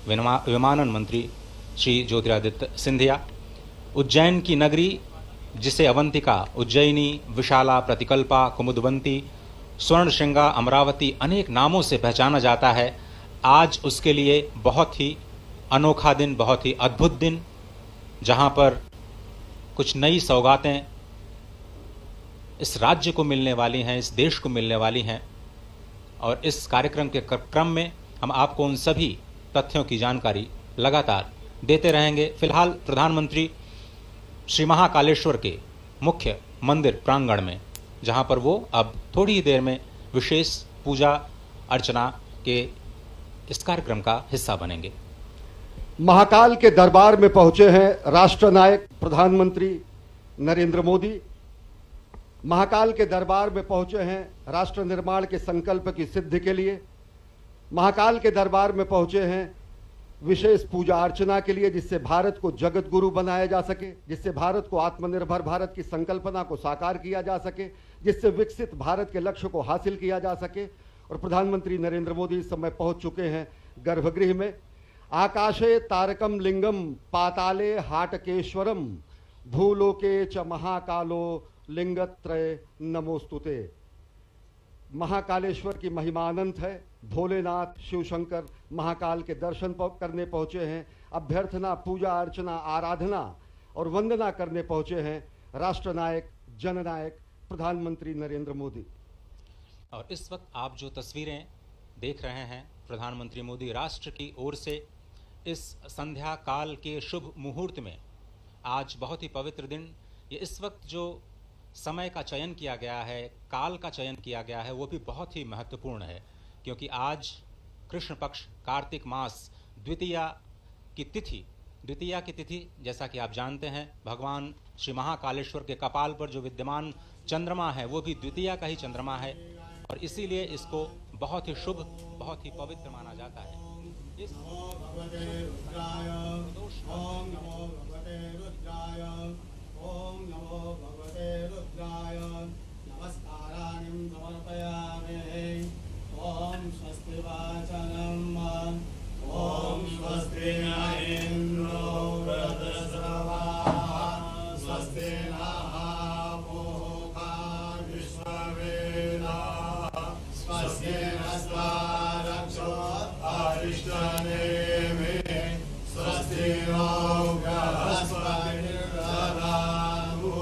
विमानन मंत्री श्री ज्योतिरादित्य सिंधिया, उज्जैन की नगरी जिसे अवंतिका, उज्जैनी, विशाला, प्रतिकल्पा, कुमुदवंती, स्वर्णशृंगा, अमरावती अनेक नामों से पहचाना जाता है, आज उसके लिए बहुत ही अनोखा दिन, बहुत ही अद्भुत दिन, जहां पर कुछ नई सौगातें इस राज्य को मिलने वाली हैं, इस देश को मिलने वाली हैं। और इस कार्यक्रम के क्रम में हम आपको उन सभी तथ्यों की जानकारी लगातार देते रहेंगे। फिलहाल प्रधानमंत्री श्री महाकालेश्वर के मुख्य मंदिर प्रांगण में, जहां पर वो अब थोड़ी ही देर में विशेष पूजा अर्चना के इस कार्यक्रम का हिस्सा बनेंगे। महाकाल के दरबार में पहुंचे हैं राष्ट्रनायक प्रधानमंत्री नरेंद्र मोदी। महाकाल के दरबार में पहुंचे हैं राष्ट्र निर्माण के संकल्प की सिद्धि के लिए। महाकाल के दरबार में पहुंचे हैं विशेष पूजा अर्चना के लिए, जिससे भारत को जगत गुरु बनाया जा सके, जिससे भारत को आत्मनिर्भर भारत की संकल्पना को साकार किया जा सके, जिससे विकसित भारत के लक्ष्य को हासिल किया जा सके। और प्रधानमंत्री नरेंद्र मोदी इस समय पहुंच चुके हैं गर्भगृह में। आकाशे तारकम लिंगम पाताले हाटकेश्वरम भूलोके च महाकालो लिंगत्रय नमोस्तुते। महाकालेश्वर की महिमा अनंत है। भोलेनाथ शिव शंकर महाकाल के दर्शन करने पहुंचे हैं। अभ्यर्थना, पूजा अर्चना, आराधना और वंदना करने पहुंचे हैं राष्ट्रनायक, जननायक प्रधानमंत्री नरेंद्र मोदी। और इस वक्त आप जो तस्वीरें देख रहे हैं, प्रधानमंत्री मोदी राष्ट्र की ओर से इस संध्या काल के शुभ मुहूर्त में, आज बहुत ही पवित्र दिन, ये इस वक्त जो समय का चयन किया गया है, काल का चयन किया गया है, वो भी बहुत ही महत्वपूर्ण है, क्योंकि आज कृष्ण पक्ष कार्तिक मास द्वितीया की तिथि, जैसा कि आप जानते हैं, भगवान श्री महाकालेश्वर के कपाल पर जो विद्यमान चंद्रमा है वो भी द्वितीया का ही चंद्रमा है, और इसीलिए इसको बहुत ही शुभ, बहुत ही पवित्र माना जाता है। इस ओम नमो भगवते रुद्राय नमस्काराणि समर्पयामि। ओम स्वस्ति वाचनम ओम स्वस्ति न इंद्रो वृद्धश्रवाः स्वस्ति नः पूषा विश्ववेदाः स्वस्ति नस्तारक्षो अरिष्टनेमिः स्वस्ति नो बृहस्पतिर्दधातु।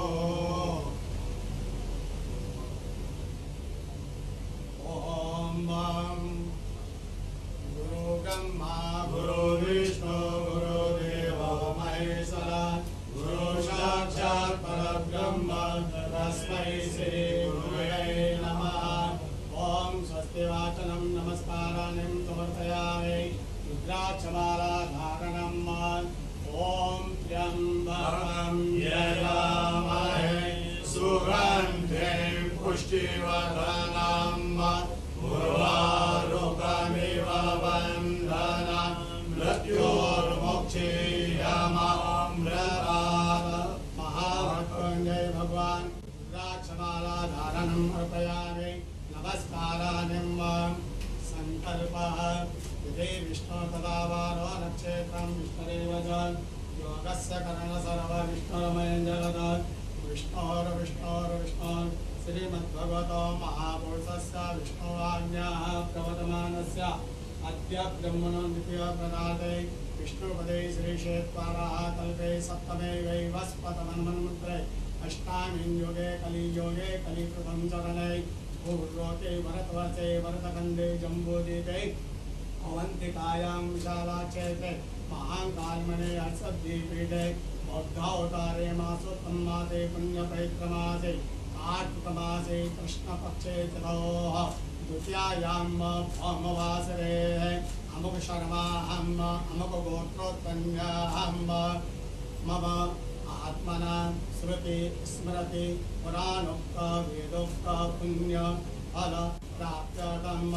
ब्रह्मा गुरु विष्णु गुरुदेवो महेश्वरा गुरु साक्षात् परब्रह्म तस्मै श्री गुरुवे नमः। ओम स्वस्ति वाचनम नमस्काराणि समर्पयामि। रुद्राक्षमाला धारणम् ओम त्र्यंबकं यजामहे सुगन्धिं पुष्टिवर्धनम् उर्वारुकमिव बन्धनं मृत्योर्मुक्षीयमामृतात्। महामृत्युंजय भगवान रुद्राक्षमाला धारणम् अर्पयामि। नमस्काराणि संकल्पः विधि विष्णु तदा वारो नक्षत्रं विष्णुरेव च योगस्य कर्ण सर्व विष्णुरमयं जगत् विष्णोर्विष्णोर्विष्णोर् श्रीमद्भगवतो महापुरुषस्य विष्णुवाज्ञाः प्रवर्तमानस्य अद्य ब्रह्मणो द्वितीयप्रदाते विष्णुपदे श्रीक्षेत्राः कल्पे सप्तमे वैवस्पतमन्वन्मुद्रे अष्टामीं योगे कलियोगे कलिकृतं चरणे भूर्लोके भरतवर्षे भरतखण्डे जम्बूद्वीपे अवन्तिकायां विशालाक्षेत्रे महाकाल्मणे हर्षद्वीपीठे बौद्धावतारे मासोत्तम मासे पुण्यपवित्रमासे कार्तिकमासे कृष्णपक्षे चतुः द्वितीयायां अमावासरे अमुक शर्माहम् अमुक गोत्रोत्पन्नाहम् मम आत्मना श्रुति स्मृति पुराणोक्त वेदोक्त पुण्य फल प्राप्त्यर्थं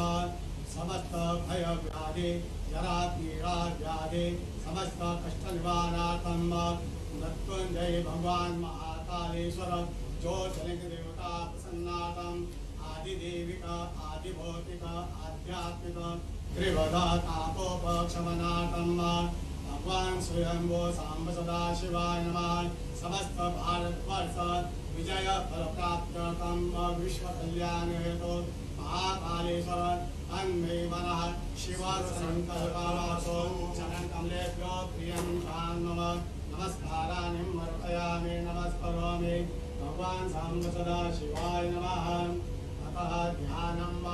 समस्त भय व्याधि जरा पीड़ा व्याधि समस्त कष्ट निवारणार्थं मृत्युंजय भगवान महाकालेश्वर ज्योतिर्लिंग देवता प्रसन्नार्थं आदिदेविका आदिभौतिका आध्यात्मिक त्रिवदा तापोपक्षमनाथं भगवान् स्वयंभो सांब सदा शिवाय नमः। समस्त भारतवर्ष विजय फल प्राप्त्यर्थं विश्व कल्याण हेतु महाकालेश्वर अन्मे मनः शिव संकल्पवासो चरण कमलेभ्यो प्रियं नम नमस्काराणि अर्पयामि नमस्करोमि भगवान् सांब सदा शिवाय नमः। अतः ध्यानम्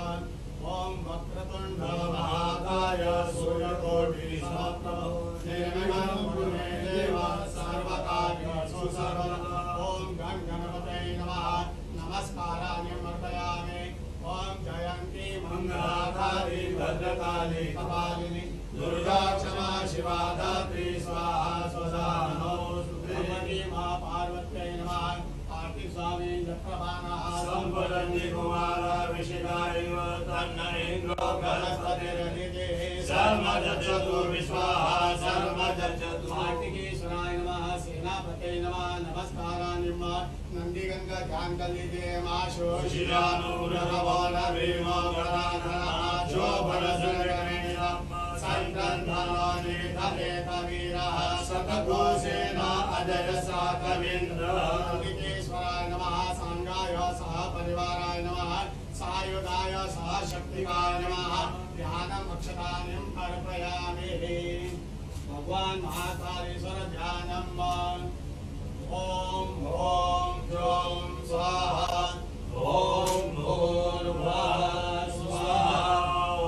ओम वक्रतुंड महाकाय सूर्यकोटि समप्रभ निर्विघ्नं कुरु मे देव सर्वकार्येषु सर्वदा। ओम गण गणपतये नमः नमस्काराणि अर्पयामि। ओम जयंती मंगलाकाली भद्रकाली कपालिनी दुर्गा क्षमा शिवा धात्री स्वाहा स्वधा नमोस्तुते। मा पार्वत्यै नमः। कार्तिक स्वामी चक्रपाणः संवदन्ति कुमार ऋषिकाय तन्नरेन्द्रो बृहस्पतिरदिते सर्वजगतु विश्वाः सर्वजगतु। कार्तिकेश्वराय नमः सेनापतये नमः नमस्काराणि नंदीगंगा ध्यान कर लीजिए। माशो शिलानुग्रहो नवीमो गणाधरा जो बरसरेण संतंधनानि धरे कवीरः शतघोषेण अजय साकविन्द्र। कार्तिकेश्वराय नमः सांगाय सह परिवाराय नमः सायुधाय सह शक्तिकाय नमः। ध्यानम् अक्षतानि अर्पयामि। भगवान् महाकालेश्वर ध्यानम् ओम ओम ह्रौं स्वाहा ओम भूर्भुवः स्वाहा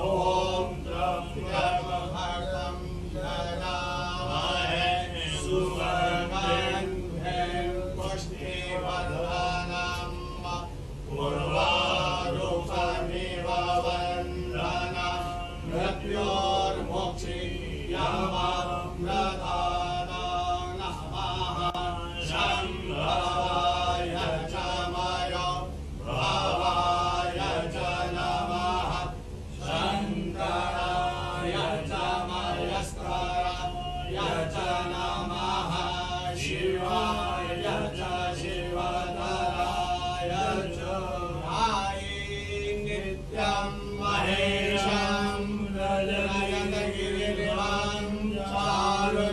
ओम त्र्यंबकं यजामहे सुगन्धिं पुष्टिवर्धनम् उर्वारुकमिव वन्दनं मृत्योर्मुक्षीयमामृतात् नमः। शम्भवाय च मयो भवाय च नमः। शङ्कराय च मयस्कराय च नमः। शिवाय च शिवतराय च नित्यं महेशं नयनगिरिवं चारुचन्द्रावतंसं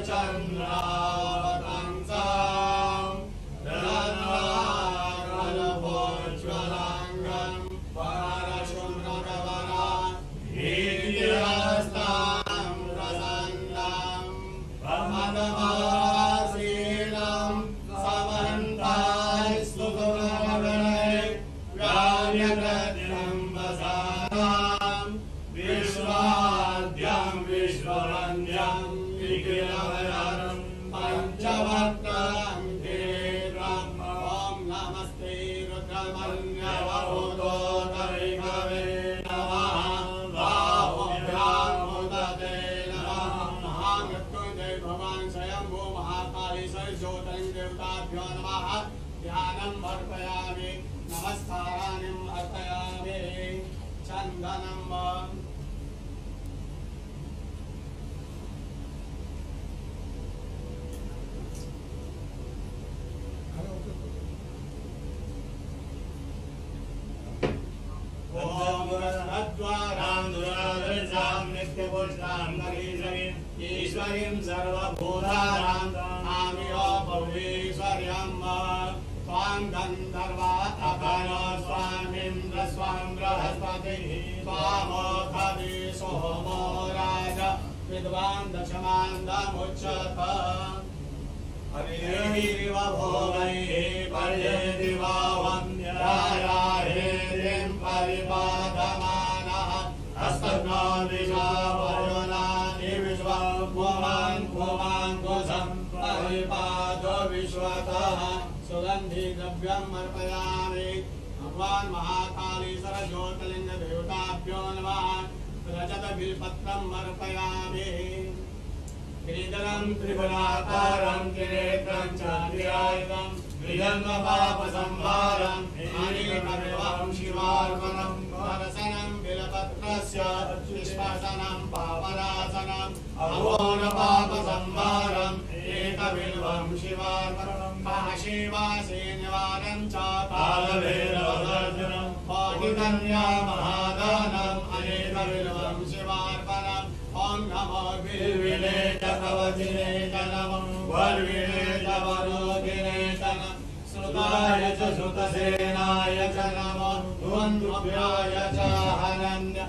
रत्नाकरभोज्ज्वलाङ्गं परशुभ्रवरं हीर्यहस्तं प्रसन्नं प्रमदमासीनं समन्तास्तुतगणैः गायत्रयम्बसानां विश्वाद्यं विश्ववन्द्यं निखिलभयं पंचवक्त्रं तीव्रं। ॐ नमस्ते रुद्रमन्यवभूतोतरिकवे नमः। बाहुभ्यामुदते नमः। महामृत्युञ्जय भगवान् स्वयंभू महाकालेश्वर ज्योतिर्लिङ्ग देवताभ्यो नमः। ध्यानम् अर्पयामि नमस्काराणि अर्पयामि। चन्दनं ईश्वरीं सर्वभूतानां आमियो भुवेश्वर्यं स्वां गन्धर्वा अखनो स्वामिन्द्र स्वां बृहस्पतिः स्वामोखवि सोमो राज विद्वान् दशमान्दमुच्यत। हरिरिव भोगैः पर्येति वा वन्द्यायाहेरिं परिपादमानः हस्तघ्नो दिशा वरुणानि विश्वभुवान् भुवान् कुशं परिपादो विश्वतः। सुगन्धि द्रव्यम् अर्पयामि। भगवान् महाकालेश्वर ज्योतिर्लिङ्ग देवताभ्यो नमः। रजत बिल्पत्रम् अर्पयामि। गिरिधरं त्रिगुणाकारं त्रिनेत्रं चान्द्रियायुधं द्विजन्मपापसंहारं अनेकविधं शिवार्पणं वरसनं बिल्पत्रस्य निष्पासनं पापनाशनम् अघोरपापसंहारम् एकबिल्वं शिवार्पणं काशीवासे निवारणं च कालभैरवदर्शनं पाठितन्या महादानम् अनेकबिल्वं शिवार्पणम् वजिने च नमः वर्विणे च वरोधिने च नमः श्रुताय च श्रुतसेनाय च नमः ध्वन्द्वभ्याय च हनन्य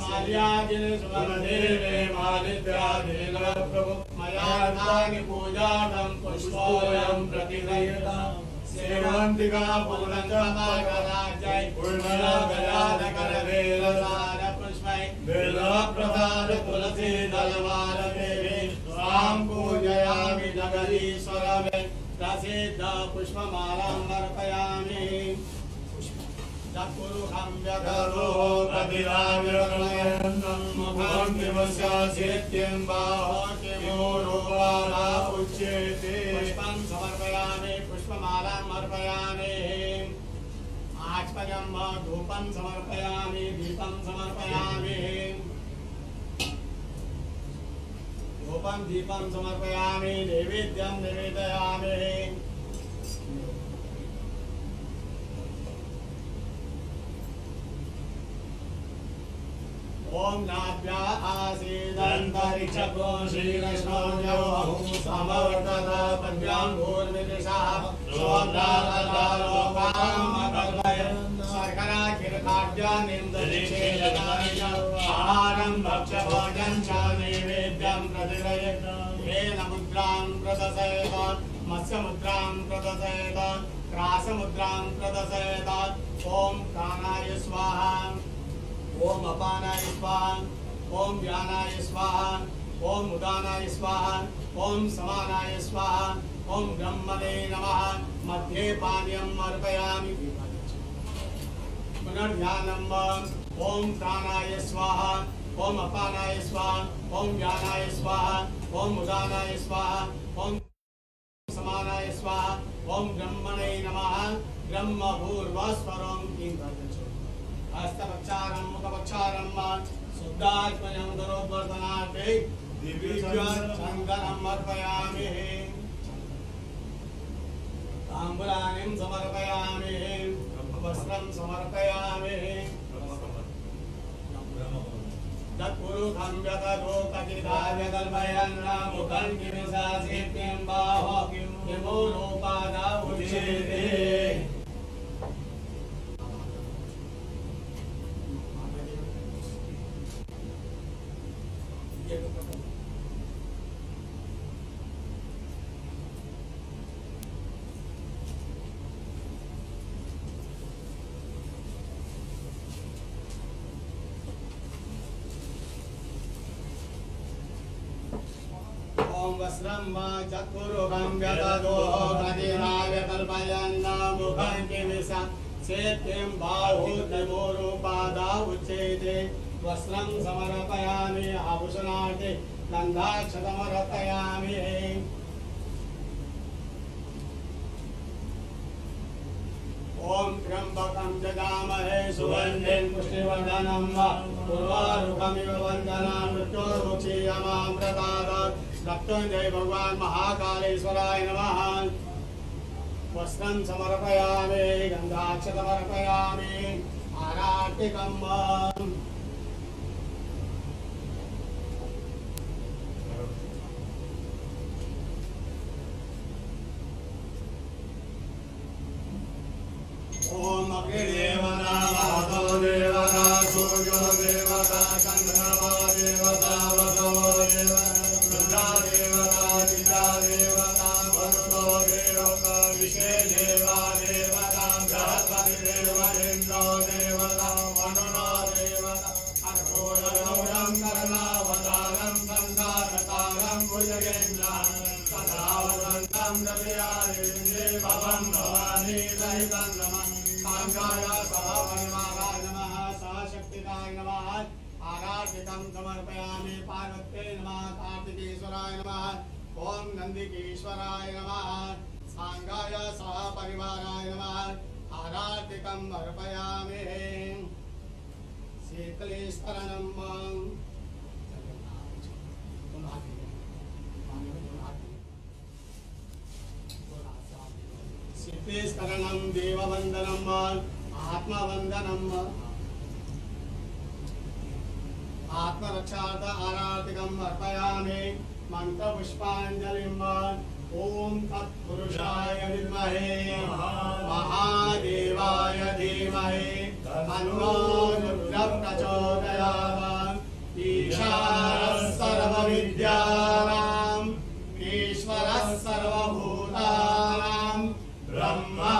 माल्यादिने सुवर्णदेवे मालिद्यादिने प्रभु मयार्तानि पूजार्थं पुष्पोऽयं प्रतिगृह्यताम् सेवन्तिका पूर्णचन्द्रमकराज्यै पूर्णगजानकरवेलसार पुष्पै बिल्वप्रसाद तुलसी दलमालदेवे त्वां पूजयामि जगदीश्वरवे प्रसिद्ध पुष्पमालां अर्पयामि चतुर्हं व्यधरो प्रतिराव्यकलयन्तं मुखं किमस्य चेत्यं बाहो किमोरोपादा उच्यते पुष्पं समर्पयामि पुष्पमालां अर्पयामि आचमनं धूपं समर्पयामि दीपं समर्पयामि धूपं दीपं समर्पयामि नैवेद्यं निवेदयामि ओम नाभ्या आसीदन्तरिक्षको श्रीकृष्णो यौहु समवर्तत पद्याङ्गूर्मिदृशः सोऽग्रालोकामकल्पय शर्कराखिलखाद्यानिन्दरिक्षेदनाय आहारं भक्ष्यभोजनं च नैवेद्यं प्रतिगृह्यत येन मुद्रां प्रदर्शयत मत्स्यमुद्रां प्रदर्शयत क्रासमुद्रां प्रदर्शयत ओम प्राणाय स्वाहा ओम अपानाय स्वाहा ओम व्यानाय स्वाहा ओम उदानाय स्वाहा ओम समानाय स्वाहा ओम ब्रह्मणे नमः मध्ये पानीयम् अर्पयामि पुनर्ध्यानम् ओम प्राणाय स्वाहा ओम अपानाय स्वाहा ओम व्यानाय स्वाहा ओम उदानाय स्वाहा ओम समानाय स्वाहा ओम ब्रह्मणे नमः ब्रह्मभूर्वस्वरं किं हस्तपक्षारं मुखपक्षारं शुद्धात्मजं दरोवर्धनार्थे दिव्यचन्दनम् अर्पयामि ताम्बूलानिं समर्पयामि वस्त्रं समर्पयामि तत्पुरुषं व्यततो कथिताव्यकल्पयन् मुखं किमिशासित्यं बाहो किमोरोपादा उच्यते ओम वस्त्रं चतुर्भुजं व्यततो कथिताव्यकल्पयन् मुखं किमिशासित्यं बाहो किमोरोपादा उच्यते वस्त्रं समर्पयामि आभूषणार्थे गन्धाक्षतमर्पयामि ओम त्र्यंबकं जगामहे सुगन्धिं पुष्टिवर्धनं उर्वारुकमिव वन्दनान् मृत्योर्मुक्षीयमामृतात् रक्तञ्जय भगवान् महाकालेश्वराय नमः वस्त्रं समर्पयामि गन्धाक्षतमर्पयामि आरार्तिकम् ओम अग्निदेवता वातो देवता सूर्यो देवता चन्द्रमा देवता वसवो देवता रुद्रा देवता चिता देवता वरुणो देवता विषे देवा देवता बृहस्पति देव इन्द्रो देवता वरुणो देवता अर्घोरगौरं कर्णावतारं संसारतारं भुजगेन्द्रं सदा वसन्तं रविवारे भवं भवानी सहितं नमः कांगाय सहपरिवाराय नमः सहशक्तिकाय नमः आराधितं समर्पयामि पार्वत्यै नमः कार्तिकेश्वराय नमः ओम नंदिकेश्वराय नमः सांगाय सहपरिवाराय नमः आराधितं अर्पयामि शीतलेश्वरनं शीतलेश्वरनं देववन्दनं आत्मवन्दनं आत्मरक्षार्थ आराधिकम् अर्पयामि मन्त्रपुष्पाञ्जलिं ॐ तत्पुरुषाय विद्महे महादेवाय धीमहि तन्नो रुद्रः प्रचोदयात् ईशानः सर्वविद्यानाम् ईश्वरः सर्वभूतानां ब्रह्मा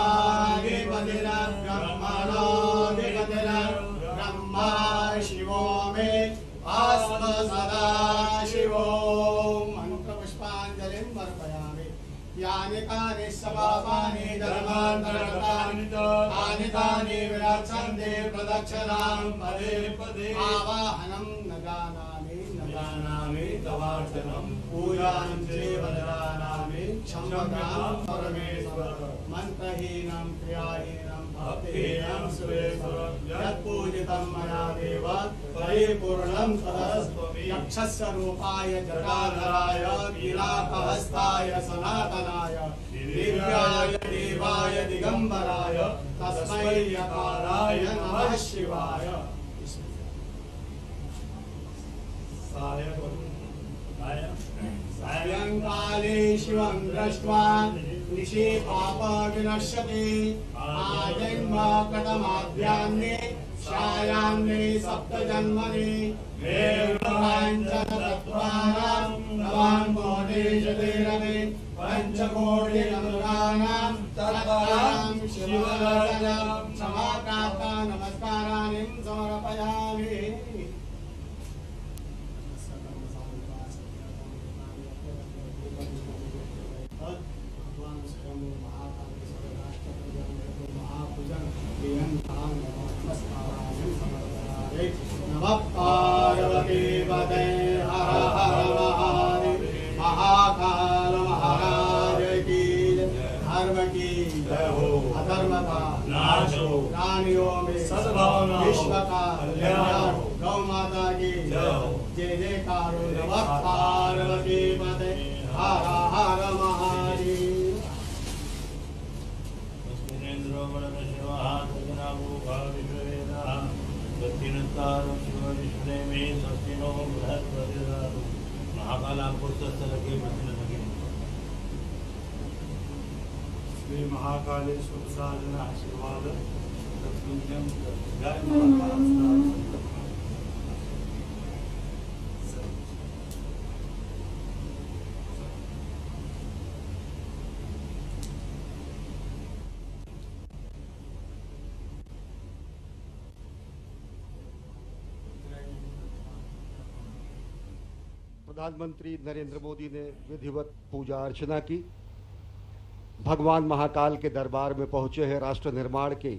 शिवो मे आस्म सदा शिवो मंत्रपुष्पाञ्जलिं अर्पयामि यानि कानि सपापानि धर्मान्तरगतानि तानि तानि विरक्षन्ते प्रदक्षिणां पदे पदे आवाहनं न जानामि तवार्चनं पूजां चैव न जानामि क्षम्यतां परमेश्वर मन्त्रहीनं क्रियाहीनं भक्तिहीनं सुरेश्वर यत्पूजितं मया देव परिपूर्णं तदस्तु यक्षस्य रूपाय जटाधराय वीरापहस्ताय सनातनाय दिव्याय देवाय दिगंबराय तस्मै यकाराय नमः शिवाय सायंकाले शिवं दृष्ट्वा निशि पापविनश्यति आजन्मकृतमाद्यान्ने छायान्ने सप्तजन्मनि वेदाञ्चतत्त्वानां नवान्मोदेशतेरवे पञ्चकोटिनमृगाणां तत्त्वां शिवराजं समाप्राप्ता नमस्काराणि समर्पयामि नमः पार्वती पते हर हर महादेव महाकाल महाराज की धर्म की जय हो अधर्म का नाश हो प्राणियों में सद्भावना विश्व का कल्याण हो गौ माता की जय हो जय जयकार हो नमः पार्वती पते हर हर महादेव श्री महाकालेश्वर साधन आशीर्वाद जय महाकाल। प्रधानमंत्री नरेंद्र मोदी ने विधिवत पूजा अर्चना की। भगवान महाकाल के दरबार में पहुंचे हैं राष्ट्र निर्माण के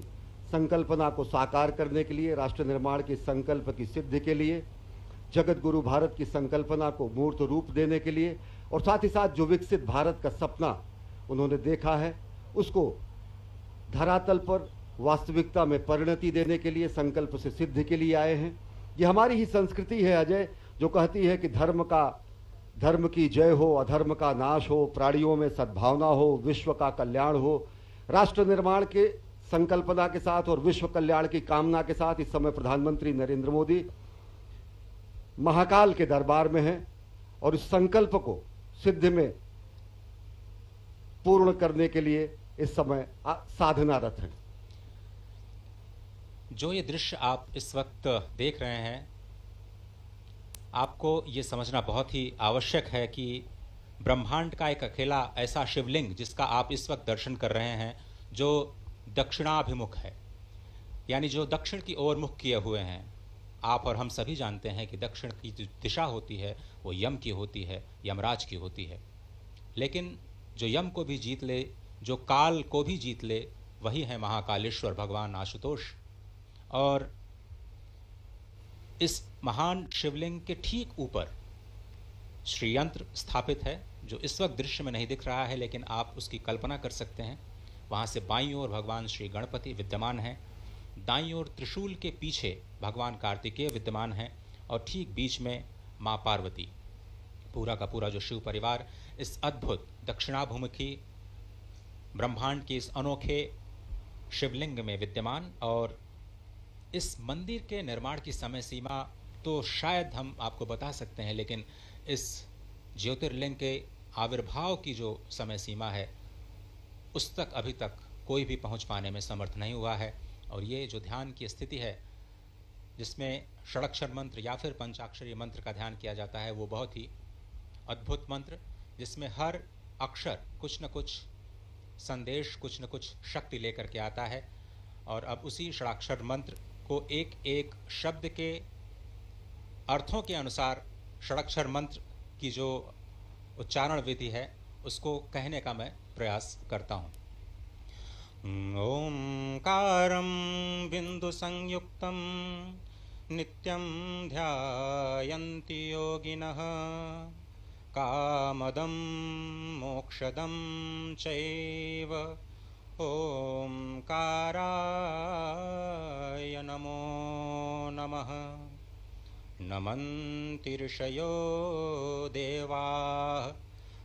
संकल्पना को साकार करने के लिए, राष्ट्र निर्माण के संकल्प की सिद्धि के लिए, जगत गुरु भारत की संकल्पना को मूर्त रूप देने के लिए और साथ ही साथ जो विकसित भारत का सपना उन्होंने देखा है उसको धरातल पर वास्तविकता में परिणति देने के लिए, संकल्प से सिद्धि के लिए आए हैं। ये हमारी ही संस्कृति है अजय, जो कहती है कि धर्म की जय हो, अधर्म का नाश हो, प्राणियों में सद्भावना हो, विश्व का कल्याण हो। राष्ट्र निर्माण के संकल्पना के साथ और विश्व कल्याण की कामना के साथ इस समय प्रधानमंत्री नरेंद्र मोदी महाकाल के दरबार में हैं और इस संकल्प को सिद्धि में पूर्ण करने के लिए इस समय साधनारत हैं। जो ये दृश्य आप इस वक्त देख रहे हैं, आपको ये समझना बहुत ही आवश्यक है कि ब्रह्मांड का एक अकेला ऐसा शिवलिंग जिसका आप इस वक्त दर्शन कर रहे हैं, जो दक्षिणाभिमुख है, यानी जो दक्षिण की ओर मुख किए हुए हैं। आप और हम सभी जानते हैं कि दक्षिण की जो दिशा होती है वो यम की होती है, यमराज की होती है। लेकिन जो यम को भी जीत ले, जो काल को भी जीत ले, वही है महाकालेश्वर भगवान आशुतोष। और इस महान शिवलिंग के ठीक ऊपर श्रीयंत्र स्थापित है, जो इस वक्त दृश्य में नहीं दिख रहा है, लेकिन आप उसकी कल्पना कर सकते हैं। वहाँ से बाईं ओर भगवान श्री गणपति विद्यमान हैं, दाईं ओर त्रिशूल के पीछे भगवान कार्तिकेय विद्यमान हैं और ठीक बीच में माँ पार्वती। पूरा का पूरा जो शिव परिवार इस अद्भुत दक्षिणाभिमुखी ब्रह्मांड के इस अनोखे शिवलिंग में विद्यमान। और इस मंदिर के निर्माण की समय सीमा तो शायद हम आपको बता सकते हैं, लेकिन इस ज्योतिर्लिंग के आविर्भाव की जो समय सीमा है उस तक अभी तक कोई भी पहुंच पाने में समर्थ नहीं हुआ है। और ये जो ध्यान की स्थिति है जिसमें षडाक्षर मंत्र या फिर पंचाक्षरी मंत्र का ध्यान किया जाता है, वो बहुत ही अद्भुत मंत्र जिसमें हर अक्षर कुछ न कुछ संदेश, कुछ न कुछ शक्ति लेकर के आता है। और अब उसी षडाक्षर मंत्र को एक एक शब्द के अर्थों के अनुसार षडाक्षर मंत्र की जो उच्चारण विधि है उसको कहने का मैं प्रयास करता हूँ। ओंकारं बिंदु संयुक्तं नित्यं ध्यायन्ति योगिनः कामदं मोक्षदं चैव ओंकाराय नमो नमः। नमन्ति ऋषयो देवाः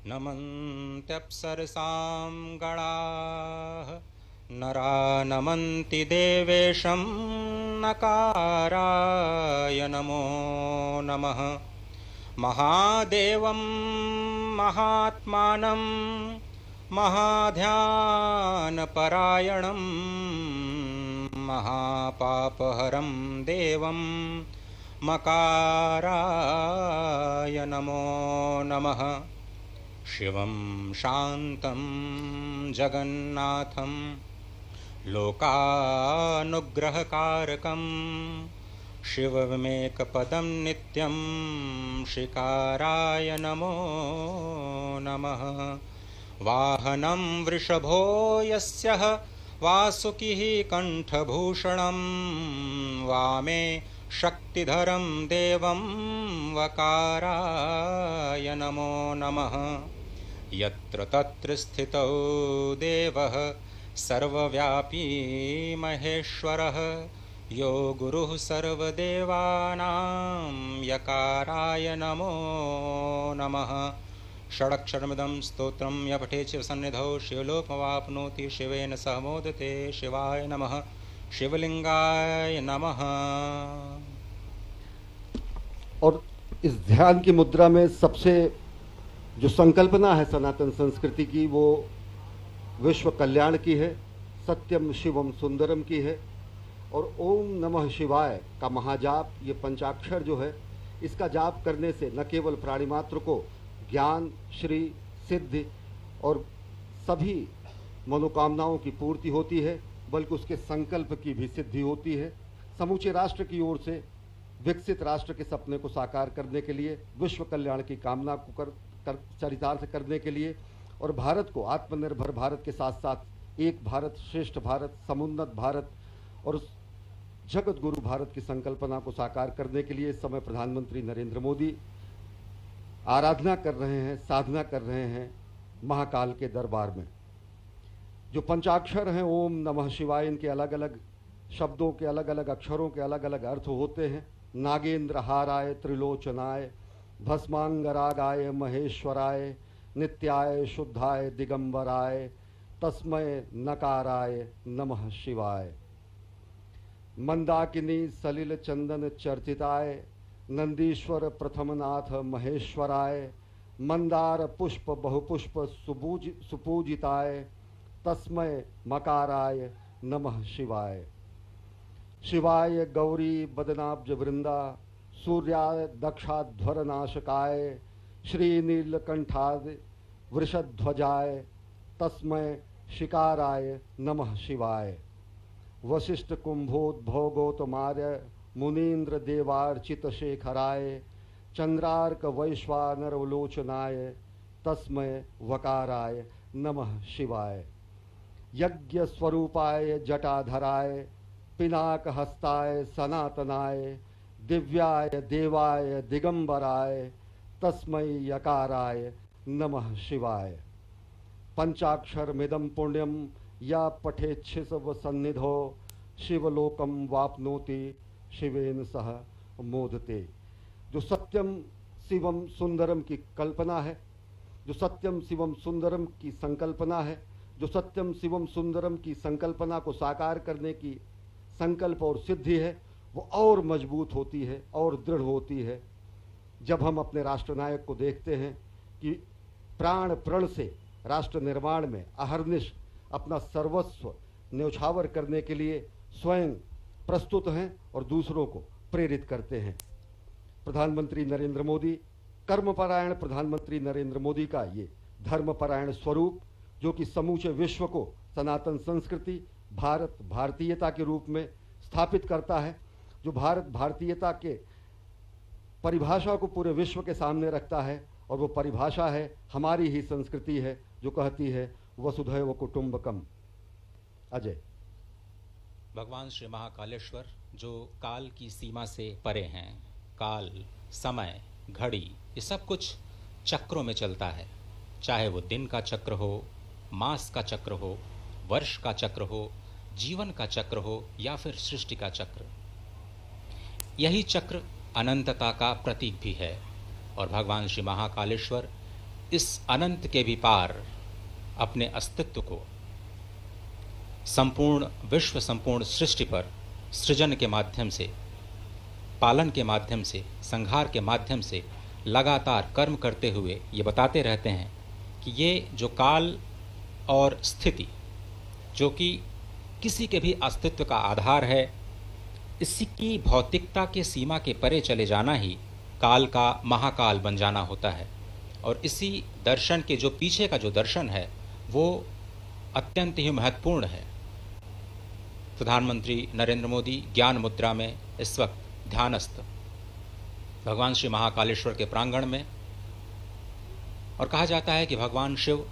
नमन्त्यप्सरसां गणाः नरा नमन्ति देवेशं नकाराय नमो नमः। महादेवं महात्मानं महाध्यानपरायणं महापापहरं देवं मकाराय नमो नमः। शिवं शान्तं जगन्नाथं लोकानुग्रहकारकं शिवमेकपदं नित्यं शिकाराय नमो नमः। वाहनं वृषभो यस्यः वासुकिः कण्ठभूषणं वामे शक्तिधरं देवं वकाराय नमो नमः। यत्र तत्र स्थितो देवः सर्वव्यापी महेश्वरः यो गुरुः सर्वदेवानां यकाराय नमो नमः। षडक्षरमिदं स्तोत्रं य पठेत् शिवसन्निधौ शिवलोकमवाप्नोति शिवेन सह मोदते। शिवाय नमः। शिवलिंगाय नमः। और इस ध्यान की मुद्रा में सबसे जो संकल्पना है सनातन संस्कृति की वो विश्व कल्याण की है, सत्यम शिवम सुंदरम की है। और ओम नमः शिवाय का महाजाप, ये पंचाक्षर जो है इसका जाप करने से न केवल प्राणी मात्र को ज्ञान, श्री, सिद्धि और सभी मनोकामनाओं की पूर्ति होती है, बल्कि उसके संकल्प की भी सिद्धि होती है। समूचे राष्ट्र की ओर से विकसित राष्ट्र के सपने को साकार करने के लिए, विश्व कल्याण की कामना को चरितार्थ करने के लिए और भारत को आत्मनिर्भर भारत के साथ साथ एक भारत श्रेष्ठ भारत, समुन्नत भारत और जगत गुरु भारत की संकल्पना को साकार करने के लिए इस समय प्रधानमंत्री नरेंद्र मोदी आराधना कर रहे हैं, साधना कर रहे हैं महाकाल के दरबार में। जो पंचाक्षर हैं ओम नमः शिवाय, इनके अलग अलग शब्दों के अलग अलग अक्षरों के अलग अलग अर्थ होते हैं। नागेंद्र हाराय त्रिलोचनाय भस्मांगरागाय महेश्वराय नित्याय शुद्धाय दिगंबराय तस्मय नकाराय नमः शिवाय। मंदाकिनी सलिल चंदन चर्चिताय नंदीश्वर प्रथमनाथ महेश्वराय मंदार पुष्प बहुपुष्प सुपूजिताय तस्मय मकाराय नमः शिवाय। शिवाय गौरी बदनाब्ज वृंदा सूर्याय दक्षाध्वर नाशकाय श्रीनीलकंठाद वृषध्वजाय तस्मय शिकाराय नमः शिवाय। वशिष्ठ कुंभोद्भोगोतमार्य मुनीन्द्र देवार्चित शेखराय चंद्रार्क वैश्वानरवलोचनाय तस्मय वकाराय नमः शिवाय। यज्ञ स्वरूपाय जटाधराय पिनाक हस्ताय सनातनाय दिव्याय देवाय दिगंबराय तस्मै यकाराय नमः शिवाय। पंचाक्षरमिदं पुण्यं या पठेच्छिव सन्निधो शिवलोकम वाप्नोति शिवेन सह मोदते। जो सत्यम शिवम सुंदरम की कल्पना है, जो सत्यम शिवम सुंदरम की संकल्पना है, जो सत्यम शिवम सुंदरम की संकल्पना को साकार करने की संकल्प और सिद्धि है, वो और मजबूत होती है और दृढ़ होती है जब हम अपने राष्ट्रनायक को देखते हैं कि प्राण प्रण से राष्ट्र निर्माण में अहर्निश अपना सर्वस्व न्यौछावर करने के लिए स्वयं प्रस्तुत हैं और दूसरों को प्रेरित करते हैं। प्रधानमंत्री नरेंद्र मोदी, कर्मपरायण प्रधानमंत्री नरेंद्र मोदी का ये धर्मपरायण स्वरूप, जो कि समूचे विश्व को सनातन संस्कृति, भारत भारतीयता के रूप में स्थापित करता है, जो भारत भारतीयता के परिभाषा को पूरे विश्व के सामने रखता है, और वो परिभाषा है हमारी ही संस्कृति है जो कहती है वसुधैव कुटुंबकम। अजय। भगवान श्री महाकालेश्वर जो काल की सीमा से परे हैं, काल, समय, घड़ी, ये सब कुछ चक्रों में चलता है, चाहे वो दिन का चक्र हो, मास का चक्र हो, वर्ष का चक्र हो, जीवन का चक्र हो या फिर सृष्टि का चक्र। यही चक्र अनंतता का प्रतीक भी है और भगवान श्री महाकालेश्वर इस अनंत के भी पार अपने अस्तित्व को संपूर्ण विश्व, संपूर्ण सृष्टि पर सृजन के माध्यम से, पालन के माध्यम से, संहार के माध्यम से लगातार कर्म करते हुए ये बताते रहते हैं कि ये जो काल और स्थिति, जो कि किसी के भी अस्तित्व का आधार है, इसी की भौतिकता के सीमा के परे चले जाना ही काल का महाकाल बन जाना होता है। और इसी दर्शन के जो पीछे का जो दर्शन है वो अत्यंत ही महत्वपूर्ण है। प्रधानमंत्री नरेंद्र मोदी ज्ञान मुद्रा में इस वक्त ध्यानस्थ भगवान श्री महाकालेश्वर के प्रांगण में, और कहा जाता है कि भगवान शिव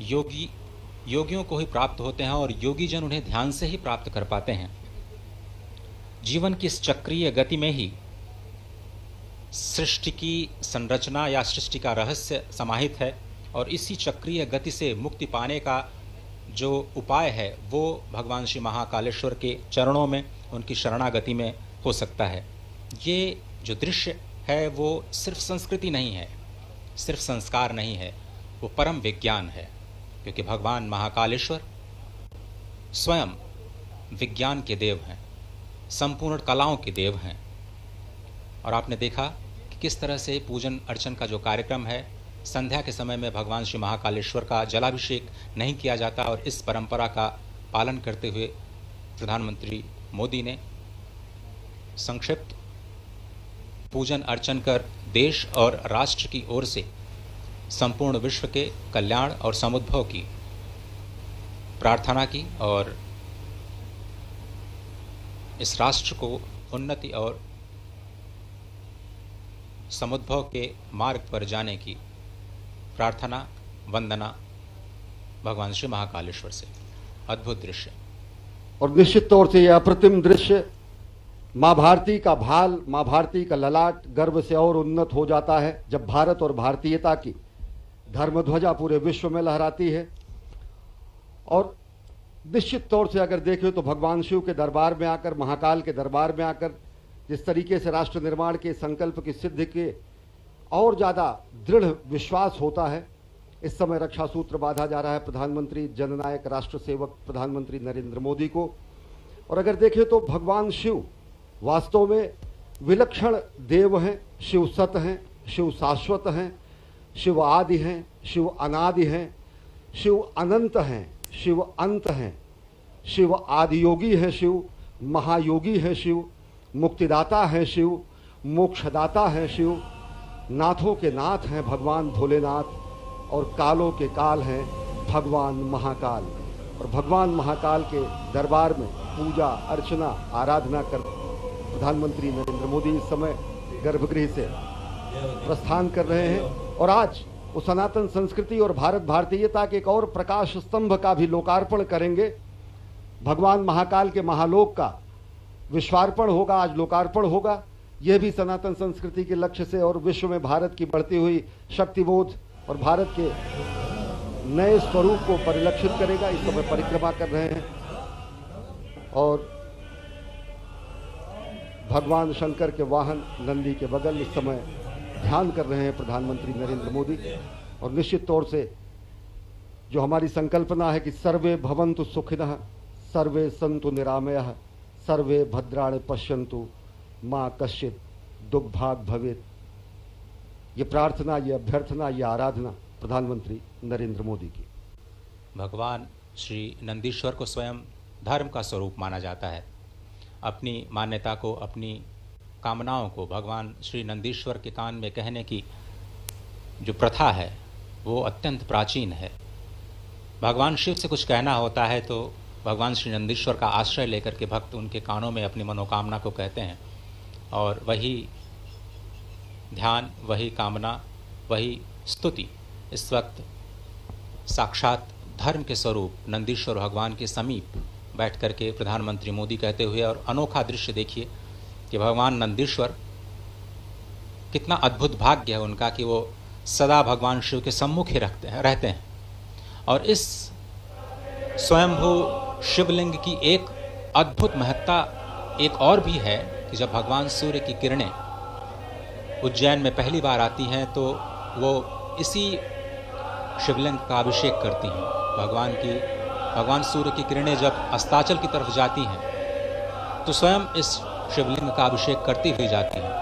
योगियों को ही प्राप्त होते हैं और योगी जन उन्हें ध्यान से ही प्राप्त कर पाते हैं। जीवन की इस चक्रीय गति में ही सृष्टि की संरचना या सृष्टि का रहस्य समाहित है, और इसी चक्रीय गति से मुक्ति पाने का जो उपाय है वो भगवान श्री महाकालेश्वर के चरणों में, उनकी शरणागति में हो सकता है। ये जो दृश्य है वो सिर्फ संस्कृति नहीं है, सिर्फ संस्कार नहीं है, वो परम विज्ञान है, क्योंकि भगवान महाकालेश्वर स्वयं विज्ञान के देव हैं, संपूर्ण कलाओं के देव हैं। और आपने देखा कि किस तरह से पूजन अर्चन का जो कार्यक्रम है, संध्या के समय में भगवान श्री महाकालेश्वर का जलाभिषेक नहीं किया जाता, और इस परंपरा का पालन करते हुए प्रधानमंत्री मोदी ने संक्षिप्त पूजन अर्चन कर देश और राष्ट्र की ओर से संपूर्ण विश्व के कल्याण और समुद्भव की प्रार्थना की, और इस राष्ट्र को उन्नति और समुद्भव के मार्ग पर जाने की प्रार्थना, वंदना भगवान श्री महाकालेश्वर से। अद्भुत दृश्य। और निश्चित तौर से यह अप्रतिम दृश्य माँ भारती का भाल, माँ भारती का ललाट गर्व से और उन्नत हो जाता है जब भारत और भारतीयता की धर्मध्वजा पूरे विश्व में लहराती है। और निश्चित तौर से अगर देखें तो भगवान शिव के दरबार में आकर, महाकाल के दरबार में आकर जिस तरीके से राष्ट्र निर्माण के संकल्प की सिद्धि के और ज़्यादा दृढ़ विश्वास होता है। इस समय रक्षा सूत्र बांधा जा रहा है प्रधानमंत्री जननायक राष्ट्र सेवक प्रधानमंत्री नरेंद्र मोदी को। और अगर देखें तो भगवान शिव वास्तव में विलक्षण देव हैं, शिव सत हैं, शिव शाश्वत हैं, शिव आदि हैं, शिव अनादि हैं, शिव अनंत हैं, शिव अंत हैं, शिव आदियोगी हैं, शिव महायोगी हैं, शिव मुक्तिदाता हैं, शिव मोक्षदाता हैं, शिव नाथों के नाथ हैं भगवान भोलेनाथ, और कालों के काल हैं भगवान महाकाल। और भगवान महाकाल के दरबार में पूजा अर्चना आराधना कर प्रधानमंत्री नरेंद्र मोदी इस समय गर्भगृह से प्रस्थान कर रहे हैं। और आज वो सनातन संस्कृति और भारत भारतीयता के एक और प्रकाश स्तंभ का भी लोकार्पण करेंगे। भगवान महाकाल के महालोक का विश्वार्पण होगा, आज लोकार्पण होगा। यह भी सनातन संस्कृति के लक्ष्य से और विश्व में भारत की बढ़ती हुई शक्तिबोध और भारत के नए स्वरूप को परिलक्षित करेगा। इस समय परिक्रमा कर रहे हैं और भगवान शंकर के वाहन नंदी के बगल इस समय ध्यान कर रहे हैं प्रधानमंत्री नरेंद्र मोदी। और निश्चित तौर से जो हमारी संकल्पना है कि सर्वे भवन्तु सुखिनः, सर्वे सन्तु निरामयः, सर्वे भद्राणि पश्यन्तु मां कश्चित दुर्भाग भवेत्। ये प्रार्थना, ये अभ्यर्थना, ये आराधना प्रधानमंत्री नरेंद्र मोदी की। भगवान श्री नंदीश्वर को स्वयं धर्म का स्वरूप माना जाता है। अपनी मान्यता को, अपनी कामनाओं को भगवान श्री नंदीश्वर के कान में कहने की जो प्रथा है वो अत्यंत प्राचीन है। भगवान शिव से कुछ कहना होता है तो भगवान श्री नंदीश्वर का आश्रय लेकर के भक्त उनके कानों में अपनी मनोकामना को कहते हैं और वही ध्यान, वही कामना, वही स्तुति इस वक्त साक्षात धर्म के स्वरूप नंदीश्वर भगवान के समीप बैठ करके प्रधानमंत्री मोदी कहते हुए। और अनोखा दृश्य देखिए कि भगवान नंदीश्वर, कितना अद्भुत भाग्य है उनका कि वो सदा भगवान शिव के सम्मुख ही रहते हैं। और इस स्वयंभू शिवलिंग की एक अद्भुत महत्ता एक और भी है कि जब भगवान सूर्य की किरणें उज्जैन में पहली बार आती हैं तो वो इसी शिवलिंग का अभिषेक करती हैं। भगवान सूर्य की किरणें जब अस्ताचल की तरफ जाती हैं तो स्वयं इस शिवलिंग का अभिषेक करती हुई जाती हैं।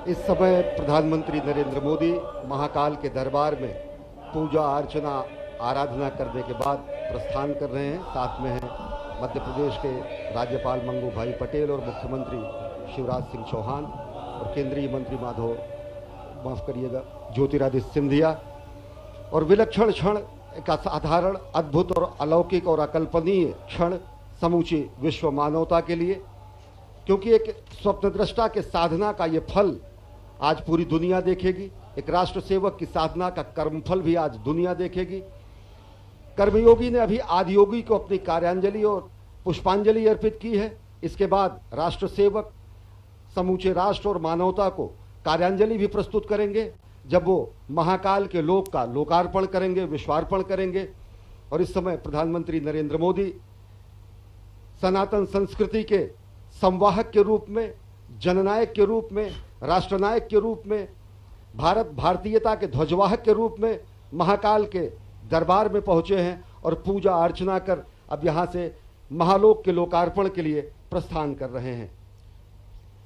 इस समय प्रधानमंत्री नरेंद्र मोदी महाकाल के दरबार में पूजा अर्चना आराधना करने के बाद प्रस्थान कर रहे हैं। साथ में हैं मध्य प्रदेश के राज्यपाल मंगू भाई पटेल और मुख्यमंत्री शिवराज सिंह चौहान और केंद्रीय मंत्री ज्योतिरादित्य सिंधिया। और विलक्षण क्षण, एक असाधारण, अद्भुत और अलौकिक और अकल्पनीय क्षण समूची विश्व मानवता के लिए, क्योंकि एक स्वप्नदृष्टा के साधना का ये फल आज पूरी दुनिया देखेगी। एक राष्ट्र सेवक की साधना का कर्मफल भी आज दुनिया देखेगी। कर्मयोगी ने अभी आदियोगी को अपनी कार्यांजलि और पुष्पांजलि अर्पित की है। इसके बाद राष्ट्र सेवक समूचे राष्ट्र और मानवता को कार्यांजलि भी प्रस्तुत करेंगे जब वो महाकाल के लोक का लोकार्पण करेंगे, विश्वार्पण करेंगे। और इस समय प्रधानमंत्री नरेंद्र मोदी सनातन संस्कृति के संवाहक के रूप में, जननायक के रूप में, राष्ट्रनायक के रूप में, भारतीयता के ध्वजवाहक के रूप में महाकाल के दरबार में पहुंचे हैं और पूजा अर्चना कर अब यहां से महालोक के लोकार्पण के लिए प्रस्थान कर रहे हैं।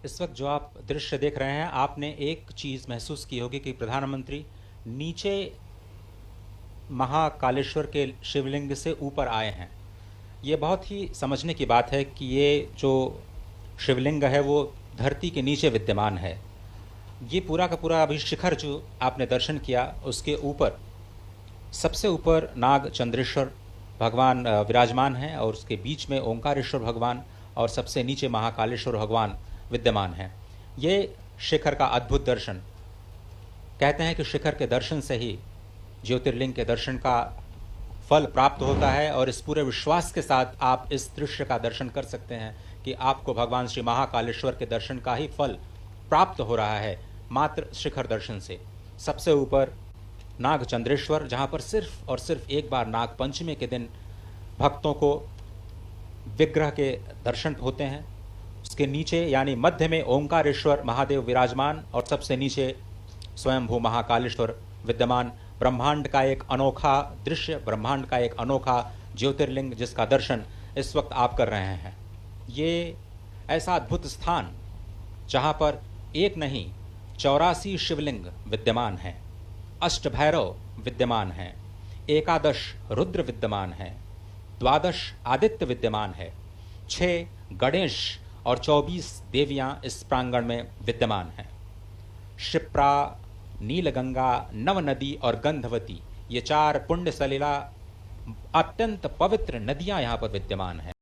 इस वक्त जो आप दृश्य देख रहे हैं, आपने एक चीज महसूस की होगी कि प्रधानमंत्री नीचे महाकालेश्वर के शिवलिंग से ऊपर आए हैं। ये बहुत ही समझने की बात है कि ये जो शिवलिंग है वो धरती के नीचे विद्यमान है। ये पूरा का पूरा अभी शिखर जो आपने दर्शन किया, उसके ऊपर सबसे ऊपर नाग चंद्रेश्वर भगवान विराजमान हैं और उसके बीच में ओंकारेश्वर भगवान और सबसे नीचे महाकालेश्वर भगवान विद्यमान हैं। ये शिखर का अद्भुत दर्शन, कहते हैं कि शिखर के दर्शन से ही ज्योतिर्लिंग के दर्शन का फल प्राप्त होता है और इस पूरे विश्वास के साथ आप इस दृश्य का दर्शन कर सकते हैं कि आपको भगवान श्री महाकालेश्वर के दर्शन का ही फल प्राप्त हो रहा है मात्र शिखर दर्शन से। सबसे ऊपर नागचंद्रेश्वर, जहाँ पर सिर्फ और सिर्फ एक बार नाग पंचमी के दिन भक्तों को विग्रह के दर्शन होते हैं। उसके नीचे यानी मध्य में ओंकारेश्वर महादेव विराजमान और सबसे नीचे स्वयंभू महाकालेश्वर विद्यमान। ब्रह्मांड का एक अनोखा दृश्य, ब्रह्मांड का एक अनोखा ज्योतिर्लिंग जिसका दर्शन इस वक्त आप कर रहे हैं। ये ऐसा अद्भुत स्थान जहाँ पर एक नहीं 84 शिवलिंग विद्यमान हैं, अष्टभैरव विद्यमान हैं, 11 रुद्र विद्यमान हैं, 12 आदित्य विद्यमान है, 6 गणेश और 24 देवियां इस प्रांगण में विद्यमान हैं। क्षिप्रा, नीलगंगा, नव नदी और गंधवती, ये 4 पुण्य सलिला अत्यंत पवित्र नदियां यहाँ पर विद्यमान हैं।